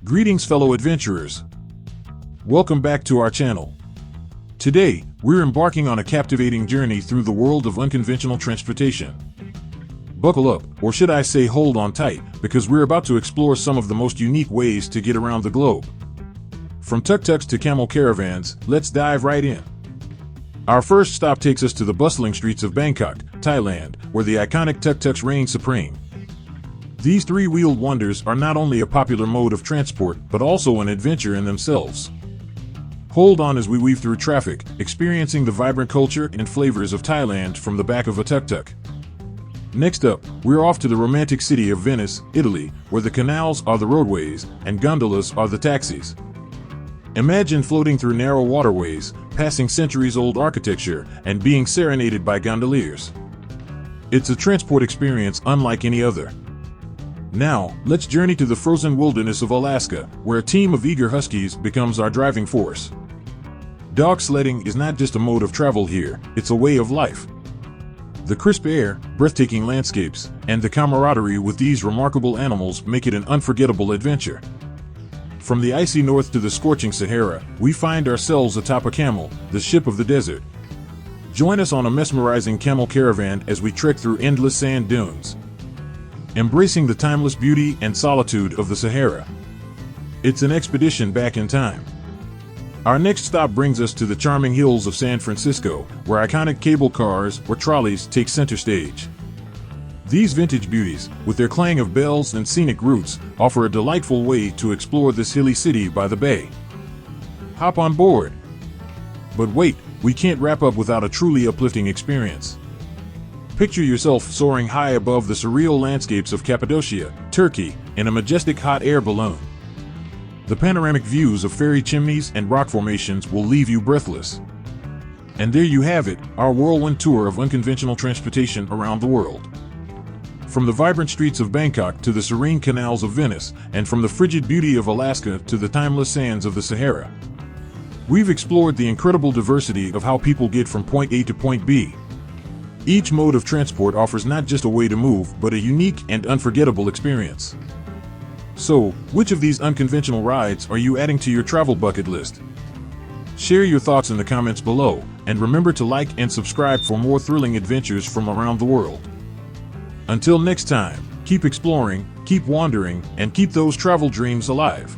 Greetings, fellow adventurers. Welcome back to our channel. Today, we're embarking on a captivating journey through the world of unconventional transportation. Buckle up, or should I say hold on tight, because we're about to explore some of the most unique ways to get around the globe. From tuk-tuks to camel caravans, let's dive right in. Our first stop takes us to the bustling streets of Bangkok, Thailand, where the iconic tuk-tuks reign supreme. These three-wheeled wonders are not only a popular mode of transport, but also an adventure in themselves. Hold on as we weave through traffic, experiencing the vibrant culture and flavors of Thailand from the back of a tuk-tuk. Next up, we're off to the romantic city of Venice, Italy, where the canals are the roadways and gondolas are the taxis. Imagine floating through narrow waterways, passing centuries-old architecture, and being serenaded by gondoliers. It's a transport experience unlike any other. Now, let's journey to the frozen wilderness of Alaska, where a team of eager huskies becomes our driving force. Dog sledding is not just a mode of travel here, it's a way of life. The crisp air, breathtaking landscapes, and the camaraderie with these remarkable animals make it an unforgettable adventure. From the icy north to the scorching Sahara, we find ourselves atop a camel, the ship of the desert. Join us on a mesmerizing camel caravan as we trek through endless sand dunes, embracing the timeless beauty and solitude of the Sahara. It's an expedition back in time. Our next stop brings us to the charming hills of San Francisco, where iconic cable cars or trolleys take center stage. These vintage beauties, with their clang of bells and scenic routes, offer a delightful way to explore this hilly city by the bay. Hop on board. But wait, we can't wrap up without a truly uplifting experience. Picture yourself soaring high above the surreal landscapes of Cappadocia, Turkey, in a majestic hot air balloon. The panoramic views of fairy chimneys and rock formations will leave you breathless. And there you have it, our whirlwind tour of unconventional transportation around the world. From the vibrant streets of Bangkok to the serene canals of Venice, and from the frigid beauty of Alaska to the timeless sands of the Sahara, we've explored the incredible diversity of how people get from point A to point B. Each mode of transport offers not just a way to move, but a unique and unforgettable experience. So, which of these unconventional rides are you adding to your travel bucket list? Share your thoughts in the comments below, and remember to like and subscribe for more thrilling adventures from around the world. Until next time, keep exploring, keep wandering, and keep those travel dreams alive.